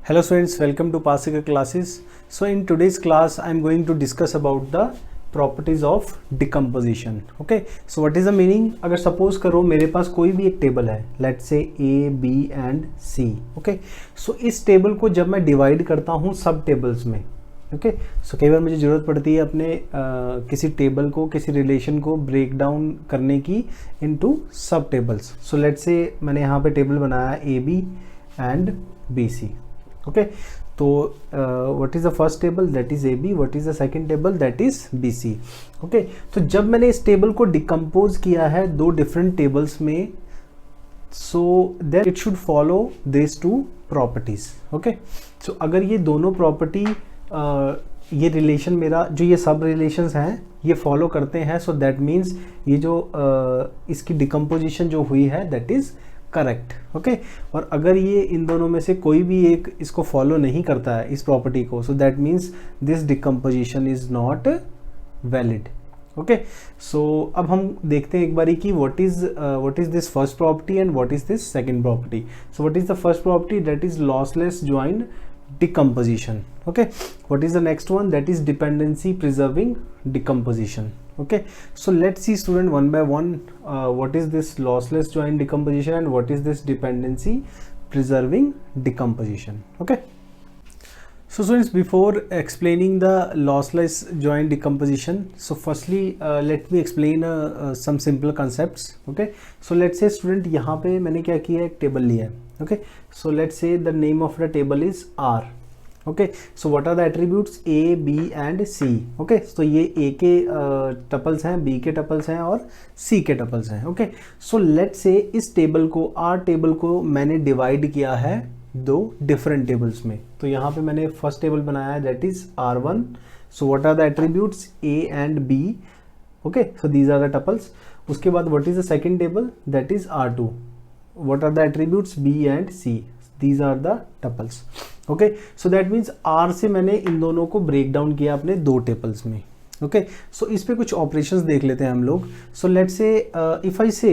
Hello students, welcome to Pasika classes. So in today's class I am going to discuss about the properties of decomposition. Okay, so what is the meaning? अगर suppose करो मेरे पास कोई भी एक table है, let's say A, B and C. Okay, so इस table को जब मैं डिवाइड करता हूँ सब टेबल्स में, ओके सो कई बार मुझे ज़रूरत पड़ती है अपने किसी टेबल को, किसी रिलेशन को ब्रेक डाउन करने की इनटू सब टेबल्स. सो लेट्स से मैंने यहाँ पे टेबल बनाया A B and B C. Okay, तो what is the first table, that is A B. What is the second table, that is B C. Okay, तो जब मैंने इस टेबल को डिकम्पोज किया है दो डिफरेंट टेबल्स में, so that it should follow this two properties. Okay, so अगर ये दोनों प्रॉपर्टी ये रिलेशन मेरा जो ये सब रिलेशंस हैं ये फॉलो करते हैं, सो दैट मीन्स ये जो इसकी डिकम्पोजिशन जो हुई है दैट इज़ करेक्ट. ओके, और अगर ये इन दोनों में से कोई भी एक इसको फॉलो नहीं करता है इस प्रॉपर्टी को, so that means this decomposition is not valid. Okay, so अब हम देखते हैं एक बारी कि what is this first property and what is this second property. So what is the first property, that is lossless joint decomposition. Okay, what is the next one, that is dependency preserving decomposition. Okay, so let's see student one by one what is this lossless joint decomposition and what is this dependency preserving decomposition. Okay, so students, before explaining the lossless joint decomposition, so firstly let me explain some simple concepts. Okay, so let's say student यहाँ पे मैंने क्या किया, एक table लिया है. Okay, so let's say the name of the table is R. Okay, so what are the attributes A, B and C. Okay, so ये A के टपल्स हैं, B के टपल्स हैं और C के टपल्स हैं. Okay, so let's say इस table को, R टेबल को मैंने डिवाइड किया है दो डिफरेंट टेबल्स में. तो यहाँ पे मैंने फर्स्ट टेबल बनाया है that is R1. so what are the attributes A and B. Okay, so these are the tuples. उसके बाद what is the second table, that is R2. what are the attributes B and C. these are the tuples. Okay, so that means R से मैंने इन दोनों को break down किया अपने दो tables में. ओके, सो इस पे कुछ ऑपरेशंस देख लेते हैं हम लोग. सो लेट्स से इफ आई से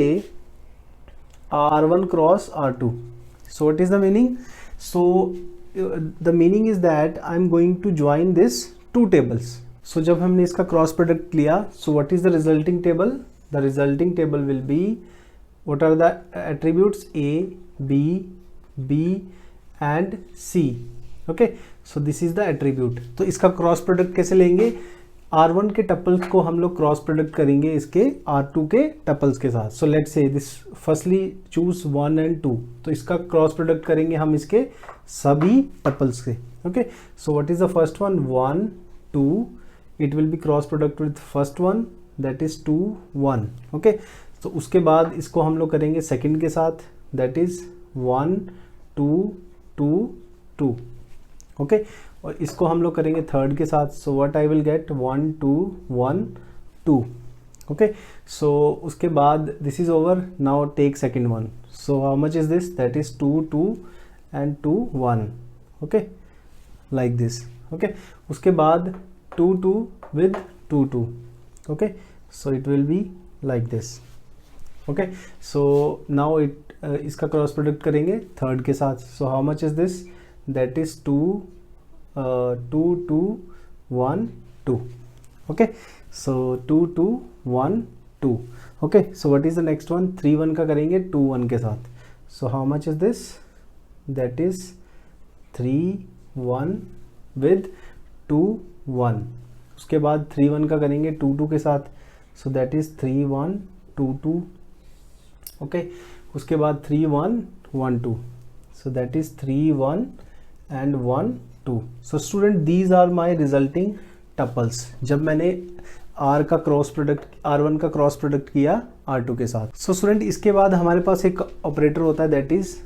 R1 cross R2, so what is the meaning? So the meaning is that I am going to join this two tables. So जब हमने इसका क्रॉस प्रोडक्ट लिया, so what is the resulting table? The resulting table will be, what are the attributes A, B, B and C. Okay, so this is the attribute. तो इसका cross product कैसे लेंगे, R1 के tuples को हम लोग cross product करेंगे इसके R2 के टपल्स के साथ. सो लेट्स से दिस फर्स्टली चूज 1 and 2. तो इसका क्रॉस प्रोडक्ट करेंगे हम इसके सभी टपल्स के. Okay, so what is the first one, 1 2, it will B cross product with first one that is 2 1. Okay, तो उसके बाद इसको हम लोग करेंगे सेकंड के साथ दैट इज 1 2 2 2. ओके, और इसको हम लोग करेंगे थर्ड के साथ. So what I will get 1 2 1 2. Okay, so उसके बाद this is over. Now take second one. So how much is this, that is 2 2 and 2 1. Okay, like this. Okay, उसके बाद 2 2 with 2 2. Okay, so it will be like this. Okay, so now it इसका cross product करेंगे third के साथ. So how much is this, that is 2 2 2 1 2. Okay, so 2 2 1 2. Okay, so what is the next one, 3 1 का करेंगे 2 1 के साथ. So how much is this, that is 3 1 with 2 1. उसके बाद 3 1 का करेंगे 2 2 के साथ. सो दैट इज 3 1 2 2. ओके, उसके बाद 3 1 1 2. So that is 3 1 and 1 2. So student, these are my resulting tuples जब मैंने R का क्रॉस प्रोडक्ट, R1 का क्रॉस प्रोडक्ट किया R2 के साथ. सो स्टूडेंट, इसके बाद हमारे पास एक ऑपरेटर होता है that is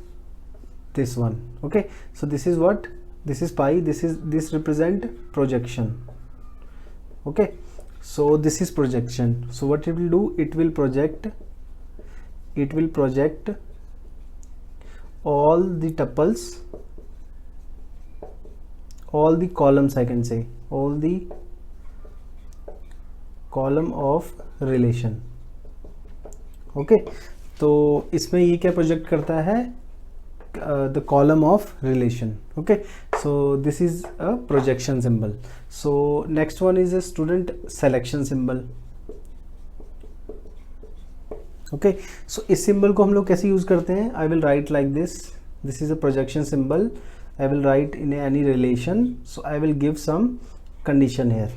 this one. Okay, so this is what, this is pi, this represent projection. Okay, so this is projection. So what it will do, it will project all the tuples, all the columns, I can say all the column of relation. Okay, तो इसमें ये क्या project करता है, the column of relation. Okay, so this is a projection symbol. So next one is a student selection symbol. Okay, so इस symbol को हम लोग कैसे use करते हैं? I will write like this. This is a projection symbol. I will write in any relation. So I will give some condition here.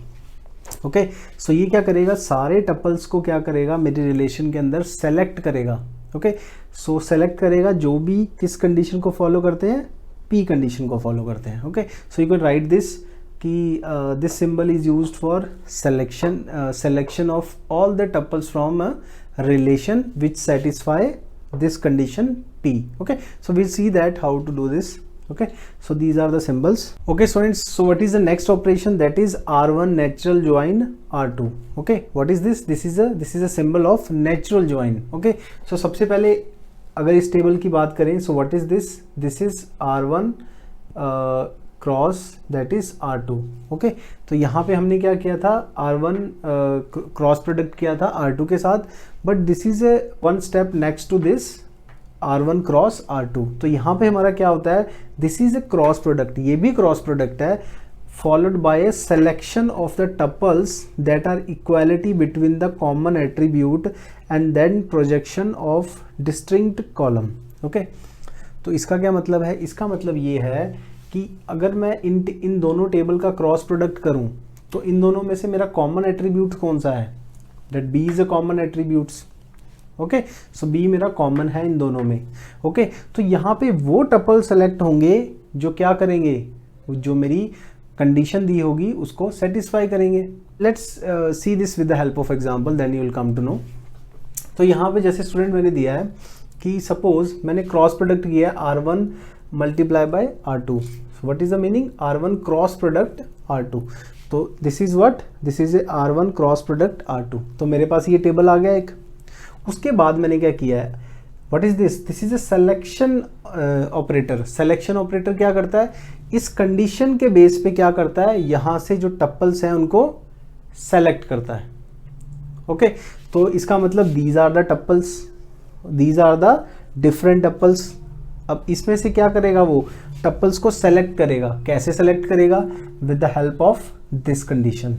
Okay, so ये क्या करेगा, सारे टपल्स को क्या करेगा, मेरे रिलेशन के अंदर सेलेक्ट करेगा. ओके, सो सेलेक्ट करेगा जो भी किस कंडीशन को फॉलो करते हैं, पी कंडीशन को फॉलो करते हैं. Okay, so you can write this कि this symbol is used for selection of all the tuples from a relation which satisfy this condition P. Okay, so we'll see that how to do this. Okay, so these are the symbols. Okay students, so what is the next operation? That is R1 natural join R2. Okay, what is this? This is a symbol of natural join. Okay, so सबसे पहले अगर इस table की बात करें, so what is this? This is R1 cross that is R2. Okay, तो यहाँ पे हमने क्या किया था, R1 क्रॉस प्रोडक्ट किया था R2 के साथ, but this is a one step next to this R1 cross R2. तो यहाँ पे हमारा क्या होता है, this is a cross product, ये भी क्रॉस प्रोडक्ट है, followed by a selection of the tuples that are equality between the common attribute and then projection of distinct column. Okay, तो इसका क्या मतलब है, इसका मतलब ये है कि अगर मैं इन दोनों टेबल का क्रॉस प्रोडक्ट करूं तो इन दोनों में से मेरा कॉमन एट्रीब्यूट कौन सा है, that B is a common attributes. Okay, so B मेरा कॉमन है इन दोनों में. ओके, तो यहाँ पे वो टपल सेलेक्ट होंगे जो क्या करेंगे, जो मेरी कंडीशन दी होगी उसको सेटिस्फाई करेंगे. Let's see this with the help of example, then you will come to know. तो यहाँ पे जैसे स्टूडेंट मैंने दिया है कि सपोज मैंने क्रॉस प्रोडक्ट किया R1 multiply by R2. What is the meaning, R1 cross product R2. तो this is what, this is A R1 cross product R2. तो मेरे पास ये टेबल आ गया एक. उसके बाद मैंने क्या किया है, what is this, this is A selection operator. Selection operator क्या करता है, इस कंडीशन के बेस पे क्या करता है, यहाँ से जो टप्पल्स हैं उनको सेलेक्ट करता है. ओके, तो इसका मतलब these are the tuples, these are the different tuples. अब इसमें से क्या करेगा, वो टप्पल्स को सेलेक्ट करेगा. कैसे सेलेक्ट करेगा, with the help of this condition.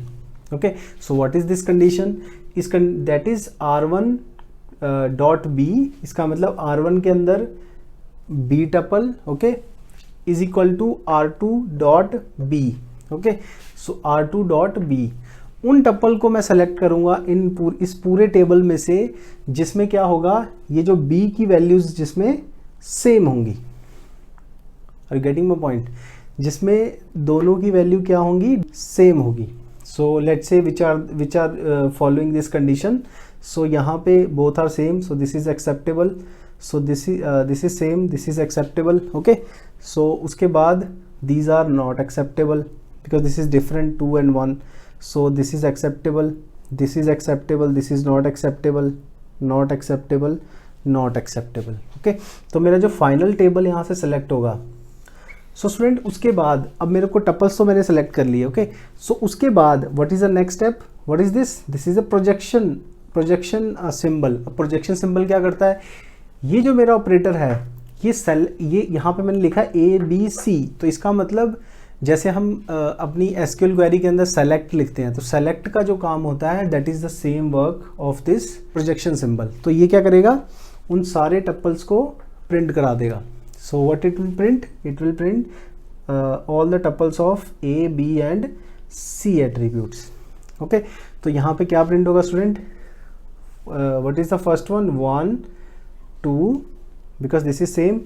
Okay, so what is this condition, इस that is R1 dot B. इसका मतलब R1 के अंदर B tuple, okay, is equal to R2 dot B. Okay, so R2 dot B, उन tuple को मैं select करूंगा इस पूरे टेबल में से जिसमें क्या होगा, ये जो बी की वैल्यूज जिसमें सेम होंगी. Are you getting my point, जिसमें दोनों की वैल्यू क्या होंगी, सेम होगी. So let's say which are following this condition. So यहाँ पे both are same, so this is acceptable, so this is same, this is acceptable. Okay, so उसके बाद these are not acceptable because this is different 2 and 1. So this is acceptable, this is acceptable, this is not acceptable, not acceptable, not acceptable. Okay, तो मेरा जो final table यहाँ से select होगा. So student, उसके बाद अब मेरे को टपल्स तो मैंने सेलेक्ट कर लिए. ओके, सो उसके बाद what is the next step, what is this, this is a projection symbol. Projection symbol क्या करता है, ये जो मेरा ऑपरेटर है, ये यहाँ पे मैंने लिखा ABC. तो इसका मतलब जैसे हम अपनी SQL क्वेरी के अंदर सेलेक्ट लिखते हैं, तो सेलेक्ट का जो काम होता है that is the same work of this projection symbol. तो ये क्या करेगा, उन सारे टप्पल्स को प्रिंट करा देगा. So what it will print, it will print all the tuples of A, B and C attributes. Okay, तो यहाँ पे क्या प्रिंट होगा student, what is the first one, 1 2, because this is same,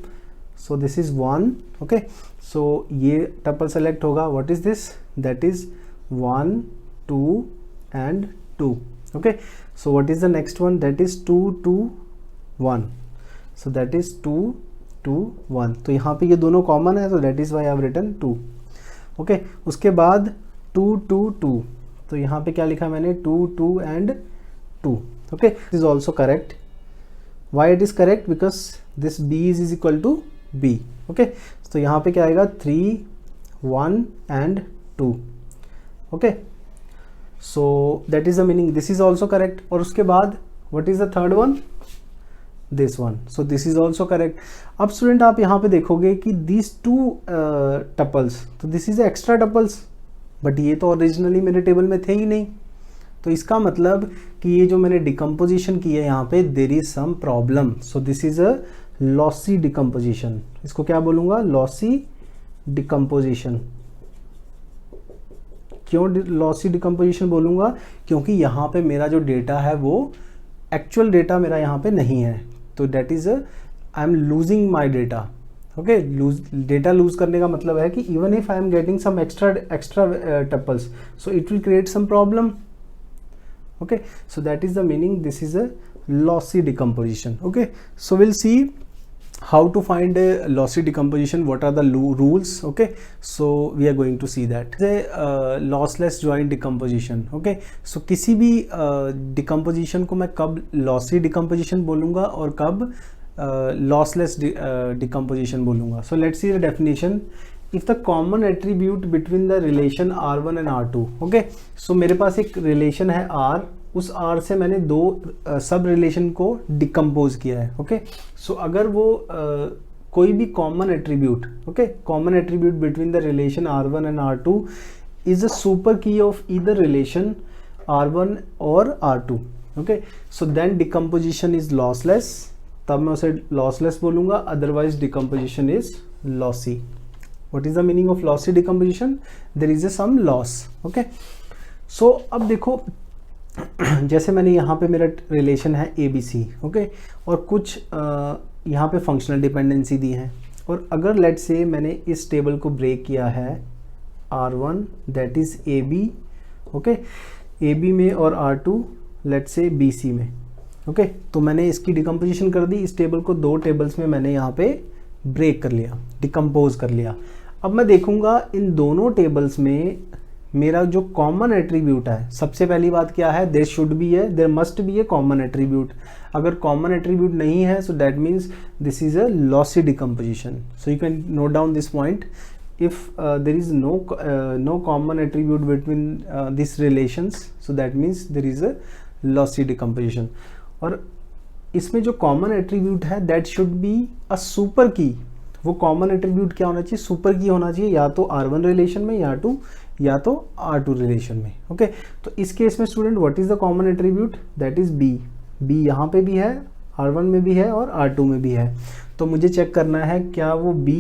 so this is 1. Okay, so ये tuple select होगा, what is this, that is 1 2 and 2. Okay, so what is the next one, that is 2 2 1. So that is 2 2 1. तो यहाँ पे ये दोनों common है, तो that is why I have written 2. ओके, उसके बाद 2 2 2. तो यहाँ पे क्या लिखा मैंने, 2 2 and 2. Okay, this is also correct. Why it is correct, because this B is equal to B. Okay, तो यहाँ पे क्या आएगा, 3 1 and 2. Okay, so that is the meaning, this is also correct. और उसके बाद what is the third one, this one, so this is also correct. अब student आप यहाँ पे देखोगे कि दिस टू टपल्स, तो this is extra tuples, but ये तो ओरिजिनली मेरे टेबल में थे ही नहीं। तो इसका मतलब कि ये जो मैंने डिकम्पोजिशन की है यहाँ पे, there is some problem. So this is a lossy decomposition. इसको क्या बोलूँगा? Lossy decomposition. क्यों लॉसी डिकम्पोजिशन बोलूँगा? क्योंकि यहाँ पे मेरा जो डेटा है वो एक्चुअल डेटा मेरा यहाँ पे नहीं है, तो that is I am losing my data. Okay, data lose करने का मतलब है कि even if I am getting some extra tuples, so it will create some problem. Okay, so that is the meaning, this is a lossy decomposition. Okay, so we'll see how to find a lossy decomposition, what are the rules. Okay, so we are going to see that the lossless joint decomposition. Okay, so किसी भी decomposition को मैं कब lossy decomposition बोलूँगा और कब lossless decomposition बोलूँगा. So let's see the definition. If the common attribute between the relation R1 and R2, okay, so मेरे पास एक रिलेशन है R, उस R से मैंने दो सब रिलेशन को डिकम्पोज किया है. ओके, सो अगर वो कोई भी common attribute, okay, common attribute between the relation R1 and R2 is a super key of either relation R1 और R2. Okay, so then decomposition is lossless, तब मैं उसे लॉसलेस बोलूँगा, otherwise decomposition is lossy. What is the meaning of lossy decomposition? There is a some loss. Okay, so अब देखो जैसे मैंने यहाँ पे मेरा रिलेशन है ABC, ओके, और कुछ यहाँ पे फंक्शनल डिपेंडेंसी दी है, और अगर लेट से मैंने इस टेबल को ब्रेक किया है R1 that is AB, okay, AB में, और R2 लेट से BC में. ओके, तो मैंने इसकी डिकम्पोजिशन कर दी, इस टेबल को दो टेबल्स में मैंने यहाँ पे ब्रेक कर लिया, डिकम्पोज कर लिया. अब मैं देखूंगा इन दोनों टेबल्स में मेरा जो कॉमन एट्रीब्यूट है, सबसे पहली बात क्या है, देयर शुड बी है, there must be a common attribute. अगर कॉमन एट्रीब्यूट नहीं है, so that means this is a lossy decomposition. So you can note down this point. If there is no common attribute between this relations, so that means there is a lossy decomposition. और इसमें जो common attribute है that should be a super key. वो common attribute क्या होना चाहिए? Super की होना चाहिए, या तो R1 रिलेशन में, या तो R2 रिलेशन में. ओके, तो इस केस में student what is the common attribute? That is B. B यहाँ पे भी है, R1 में भी है और R2 में भी है. तो मुझे चेक करना है क्या वो B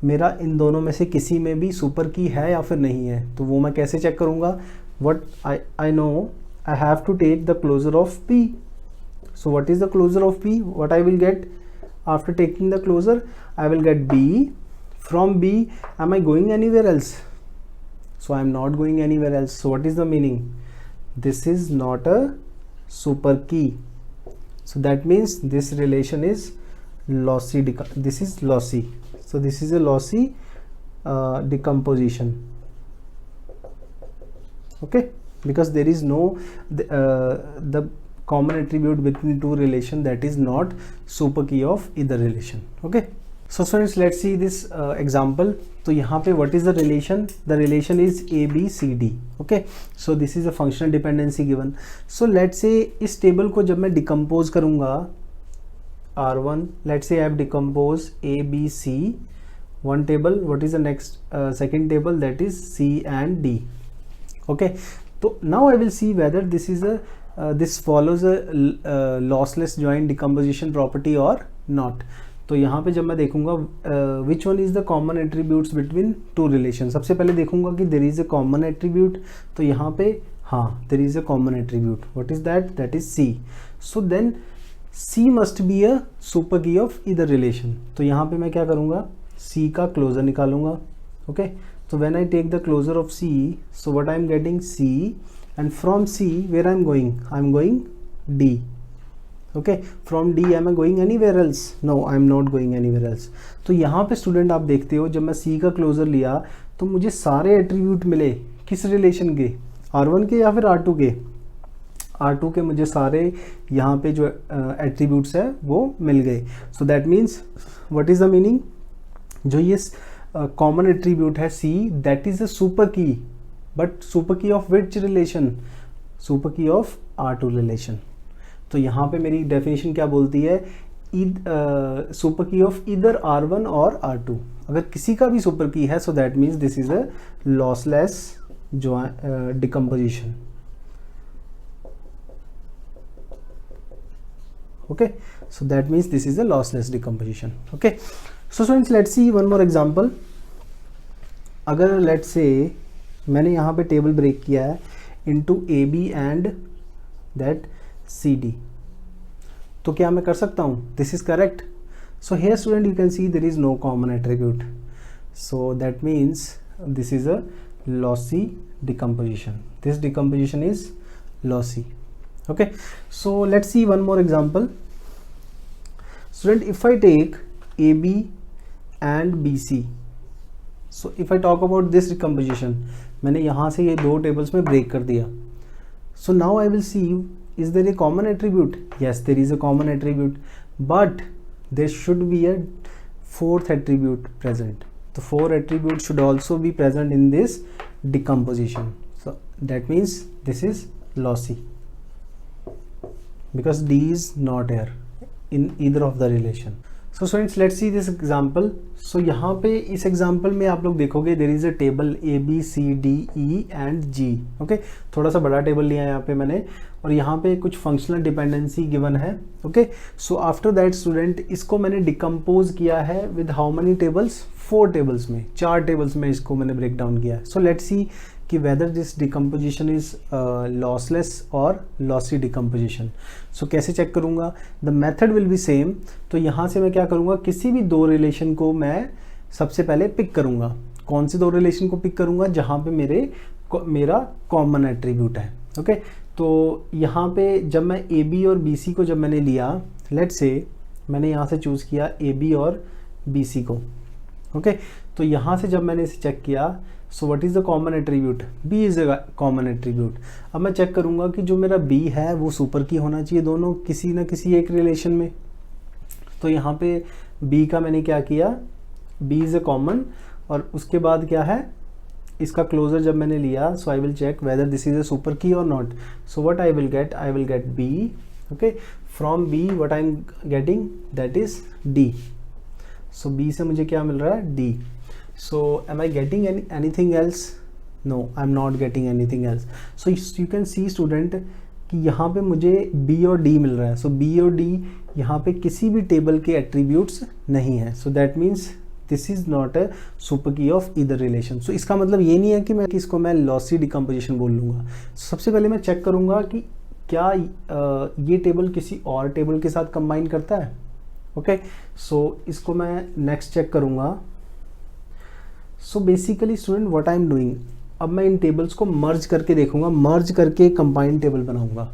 मेरा इन दोनों में से किसी में भी सुपर की है या फिर नहीं है. तो वो मैं कैसे चेक करूँगा? What I know I have to take the closure of B. So what is the closure of B? What I will get after taking the closure? I will get B. From B, am I going anywhere else? So I am not going anywhere else. So what is the meaning? This is not a super key. So that means this relation is lossy. This is lossy. So this is a lossy decomposition. Okay, because there is no the common attribute between two relation that is not super key of either relation. Okay, so students, let's see this example. तो यहाँ पे what is the relation? The relation is ABCD. Okay, so this is a functional dependency given. So let's say इस table को जब मैं decompose करूँगा R1, let's say I have decomposed ABC one table. What is the next second table? That is C and D. Okay, so now I will see whether this is a this follows a lossless joint decomposition property or not. तो यहाँ पे जब मैं देखूंगा which one is the common attributes between two relations, सबसे पहले देखूंगा कि there is a common attribute. तो यहाँ पे हाँ, there is a common attribute. What is that? That is C. So then C must be a super key of either relation. तो यहाँ पे मैं क्या करूँगा? C का क्लोजर निकालूंगा. Okay, so when I take the closure of C, so what I am getting? C. And from C, where I am going? I am going D. Okay, from D am I going anywhere else? No, I am not going anywhere else. तो यहाँ पे student आप देखते हो, जब मैं C का closure लिया तो मुझे सारे एट्रीब्यूट मिले. किस रिलेशन के? R1 के या फिर R2 के? R2 के मुझे सारे यहाँ पे जो एट्रीब्यूट्स है वो मिल गए. सो that means what is the meaning? जो ये कॉमन एट्रीब्यूट है C, that is a super की. But super key of which relation? Super key of R2 relation. तो यहाँ पे मेरी डेफिनेशन क्या बोलती है? Super key of either R1 और R2, अगर किसी का भी सुपर की है, so that means this is a lossless decomposition. Okay, so that means this is a lossless decomposition. Okay, so students, let's see one more example. अगर let's say मैंने यहाँ पे टेबल ब्रेक किया है into AB and that CD, तो क्या मैं कर सकता हूँ? This is correct. So here student you can see there is no common attribute, so that means this is a lossy decomposition. This decomposition is lossy. Okay, so let's see one more example. Student, if I take AB and BC, so if I talk about this decomposition, मैंने यहाँ से ये दो tables में break कर दिया. So now I will see, is there a common attribute? Yes, there is a common attribute, but there should be a fourth attribute present. The four attributes should also be present in this decomposition. So that means this is lossy, because D is not here in either of the relation. So students, let's see this example. So यहाँ पे इस example में आप लोग देखोगे there is a table A B C D E and G. Okay, थोड़ा सा बड़ा टेबल लिया है यहाँ पे मैंने, और यहाँ पे कुछ functional dependency given है. Okay, so after that student, इसको मैंने decompose किया है with how many tables? 4 tables में, 4 tables में इसको मैंने break down किया है. So let's see कि whether this decomposition is lossless और lossy decomposition. So कैसे चेक करूँगा? The method will be same. तो यहाँ से मैं क्या करूँगा, किसी भी दो रिलेशन को मैं सबसे पहले पिक करूँगा. कौन से दो रिलेशन को पिक करूँगा? जहाँ पे मेरा कॉमन एट्रीब्यूट है. ओके, तो यहाँ पे जब मैं ए बी और बी सी को जब मैंने लिया, लेट्स से मैंने यहाँ से चूज़ किया ए बी और बी सी को. ओके, तो यहाँ से जब मैंने इसे चेक किया, so what is the common attribute? B is the common attribute. अब मैं चेक करूँगा कि जो मेरा बी है वो सुपर की होना चाहिए दोनों किसी ना किसी एक रिलेशन में. तो यहाँ पे बी का मैंने क्या किया, बी इज़ अ कॉमन, और उसके बाद क्या है, इसका क्लोजर जब मैंने लिया, so I will check whether this is a super key और not. So what I will get B. Okay, from B what I am getting, that is D. So B से मुझे क्या मिल रहा है? D. So am I getting anything else? No, I'm not getting anything else. So you can see student कि यहाँ पे मुझे B और D मिल रहा है. So B और D यहाँ पे किसी भी टेबल के attributes नहीं है. So that means this is not a super key of either relation. So इसका मतलब ये नहीं है कि इसको मैं lossy decomposition बोल लूँगा. So सबसे पहले मैं चेक करूँगा कि क्या ये टेबल किसी और टेबल के साथ कंबाइन करता है. ओके, सो इसको मैं नेक्स्ट चेक करूँगा. So basically student what I am doing, अब मैं इन टेबल्स को मर्ज करके देखूंगा, मर्ज करके कंबाइंड टेबल बनाऊंगा.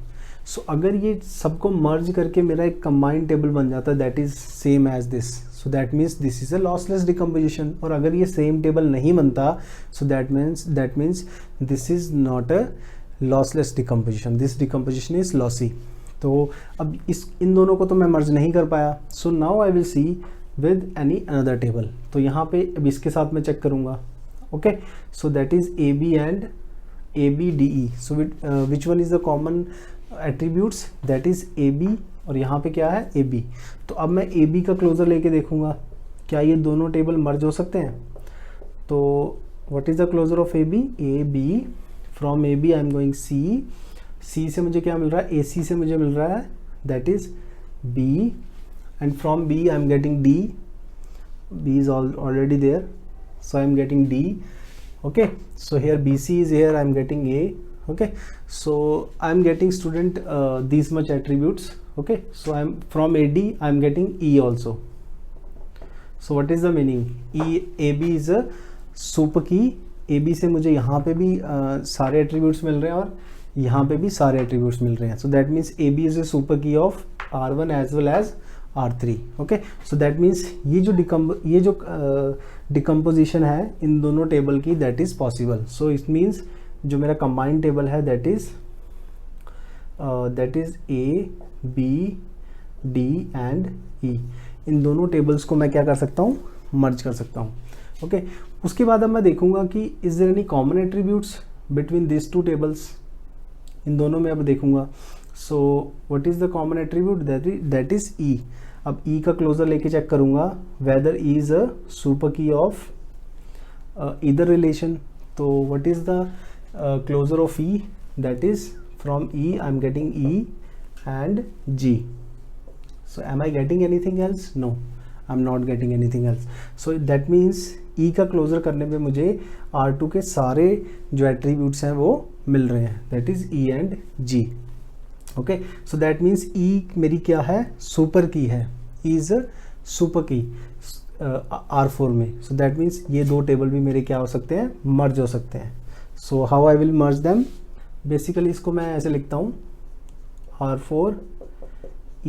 सो अगर ये सबको मर्ज करके मेरा एक कंबाइंड टेबल बन जाता है that is same as this, so that means this is a lossless decomposition. और अगर ये सेम टेबल नहीं बनता, so that means this is not a lossless decomposition, this decomposition is lossy. तो अब इन दोनों को तो मैं मर्ज नहीं कर पाया. So now I will see with any another table. तो यहाँ पे अब इसके साथ मैं चेक करूँगा. Okay, so that is A B and A B D E. So which one is the common attributes? That is A B, और यहाँ पे क्या है? A B. तो अब मैं ए बी का क्लोजर लेके देखूँगा, क्या ये दोनों टेबल मर्ज हो सकते हैं? तो what is the closure of A B? A B. From A B I am going C. C से मुझे क्या मिल रहा है? ए सी से मुझे मिल रहा है that is B. And from B I am getting D. B is already there, so I am getting D. Okay, so here BC is here, I am getting A. Okay, so I am getting student these much attributes. Okay, so I am from AD I am getting E also. So what is the meaning? AB is a super key. AB से मुझे यहाँ पे भी सारे attributes मिल रहे हैं और यहाँ पे भी सारे attributes मिल रहे हैं. So that means AB is a super key of R1 as well as R3. Okay, so that means ये जो डिकम्पोजिशन है इन दोनों टेबल की, that is possible. So it means जो मेरा कंबाइंड टेबल है that is A B D and E. इन दोनों टेबल्स को मैं क्या कर सकता हूँ? मर्ज कर सकता हूँ. ओके, उसके बाद अब मैं देखूंगा कि is there any common attributes between this two tables. इन दोनों में अब देखूंगा. So what is the common attribute? That is E. अब ई का क्लोजर लेके चेक करूँगा whether E is a super key of either relation. तो what is the closure of E? That is from E I am getting E and G. So am I getting anything else? No, I'm not getting anything else. So that means E का closure करने पे मुझे R2 के सारे जो attributes हैं वो मिल रहे हैं. That is E and G. Okay, so that means E मेरी क्या है? सुपर की है. E is a सुपर की R4 में. So that means ये दो टेबल भी मेरे क्या हो सकते हैं? मर्ज हो सकते हैं. So how I will merge them? Basically इसको मैं ऐसे लिखता हूँ R4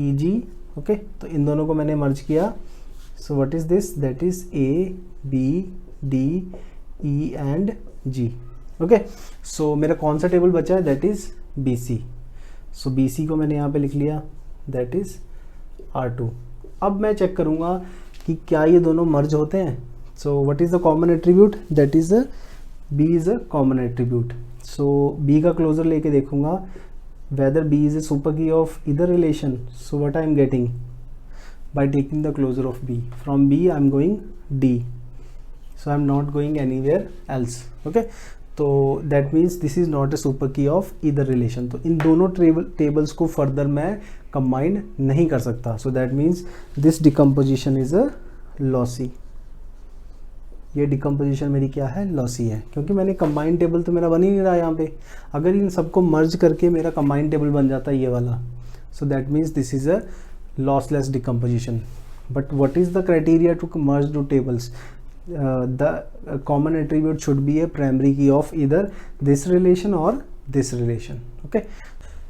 EG. ओके, तो इन दोनों को मैंने मर्ज किया. So what is this? That is A B D E and G. Okay, so मेरा कौन सा टेबल बचा है? That is B C. So B C को मैंने यहाँ पे लिख लिया. That is R2. अब मैं चेक करूँगा कि क्या ये दोनों मर्ज होते हैं. So what is the common attribute? That is B is a common attribute. So B का क्लोजर लेके देखूंगा whether B is a super key of either relation. So what I am getting by taking the closure of B? From B I am going D. So I am not going anywhere else. Okay, so that means this is not a super key of either relation. तो इन दोनों tables को further मैं combine नहीं कर सकता. So that means this decomposition is a lossy. ये decomposition मेरी क्या है? लॉसी है, क्योंकि मैंने कंबाइन टेबल तो मेरा बन ही नहीं रहा यहाँ पे. अगर इन सबको मर्ज करके मेरा कंबाइन टेबल बन जाता है ये वाला, so that means this is a lossless decomposition. But what is the criteria to merge two tables? The common attribute should be a primary key of either this relation और this relation. Okay,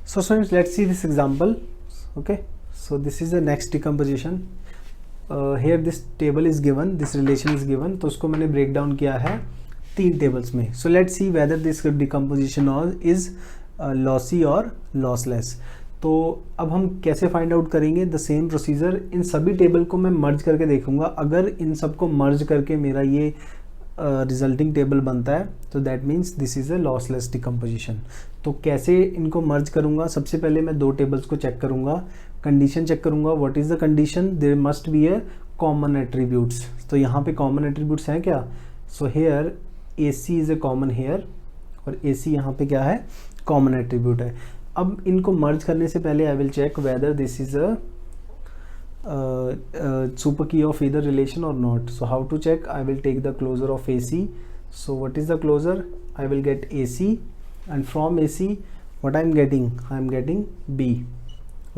so students let's see this example. Okay, so this is the next decomposition. here this table is given, this relation is given. तो उसको मैंने break down किया है 3 tables में. So let's see whether this decomposition is lossy और lossless. तो अब हम कैसे फाइंड आउट करेंगे? The same procedure. इन सभी टेबल को मैं मर्ज करके देखूंगा. अगर इन सबको मर्ज करके मेरा ये रिजल्टिंग टेबल बनता है तो that means this is a lossless decomposition. तो कैसे इनको मर्ज करूंगा? सबसे पहले मैं 2 टेबल्स को चेक करूंगा, कंडीशन चेक करूंगा. What is the condition? There must be a common attributes. तो यहाँ पे कॉमन एट्रीब्यूट्स हैं क्या? So here A C is a common here और ए सी यहाँ पे क्या है? कॉमन एट्रीब्यूट है. अब इनको मर्ज करने से पहले I will check whether this is a super key of either relation or not. So how to check? I will take the closure of AC. So what is the closure? I will get AC, and from AC what I am getting? I am getting B.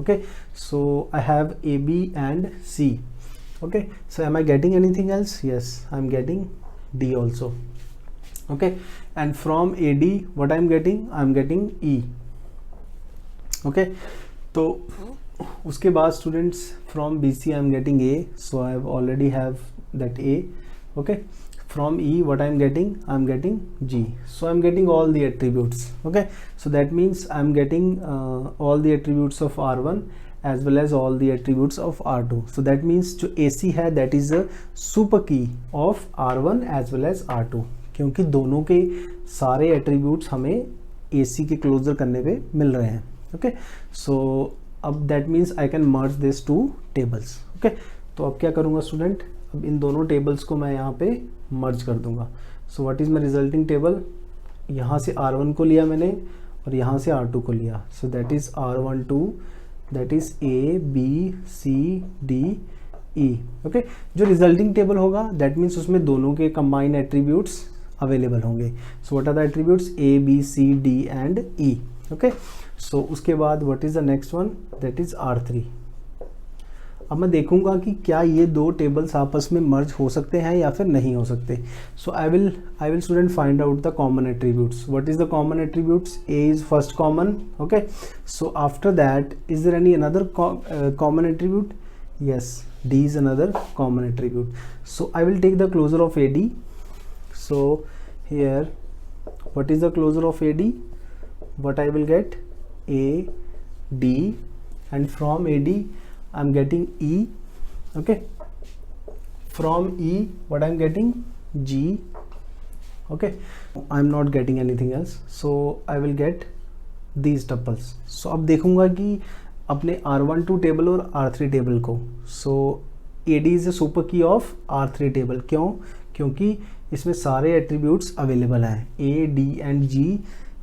Okay, so I have AB and C. Okay, so am I getting anything else? Yes, I am getting D also. Okay, and from AD what I am getting? I am getting E. Okay, तो उसके बाद students from B C I am getting A. So I already have that A. Okay, from E what I am getting G. So I am getting all the attributes. Okay, so that means I am getting all the attributes of R1 as well as all the attributes of R2. So that means जो AC है that is a super key of R1 as well as R2, क्योंकि दोनों के सारे attributes हमें AC के closure करने पे मिल रहे हैं. ओके, सो अब that means I can merge this 2 tables. Okay, तो अब क्या करूँगा स्टूडेंट? अब इन दोनों टेबल्स को मैं यहाँ पे मर्ज कर दूंगा. सो what is my resulting table? यहाँ से R1 को लिया मैंने और यहाँ से R2 को लिया. So that is R12, that is A B C D E. Okay, जो रिजल्टिंग टेबल होगा दैट मीन्स उसमें दोनों के कंबाइंड एट्रीब्यूट्स अवेलेबल होंगे. So what are the attributes? A B C D and E. Okay, so उसके बाद what is the next one? That is R3. अब मैं देखूंगा कि क्या ये 2 टेबल्स आपस में मर्ज हो सकते हैं या फिर नहीं हो सकते. So I will student find out the common attributes. What is the common attributes? A is first common. Okay, so after that is there any another common attribute? Yes, D is another common attribute. So I will take the closure of AD. So here what is the closure of AD? What I will get? A D, and from AD I'm getting E. Okay, from E what I'm getting? G. Okay, I'm not getting anything else, so I will get these tuples. So अब देखूंगा कि अपने R12 table और R3 table को। So AD is a super key of R3 table. क्यों? क्योंकि इसमें सारे एट्रीब्यूट्स अवेलेबल हैं। A, D and G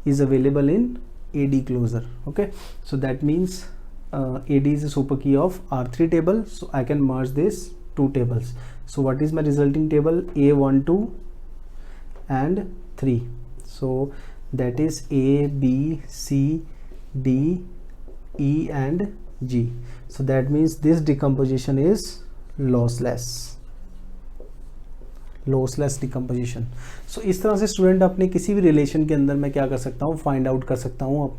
is available in AD closure. Okay, so that means AD is a super key of R3 table, so I can merge these two tables. So what is my resulting table? A12 and 3. So that is A, B, C, D, E and G. So that means this decomposition is lossless decomposition. So इस तरह से student अपने किसी भी relation के अंदर मैं क्या कर सकता हूँ, फाइंड आउट कर सकता हूँ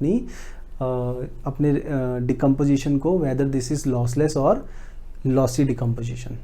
अपने डिकम्पोजिशन को, वेदर दिस इज लॉसलेस और लॉसी डिकम्पोजिशन।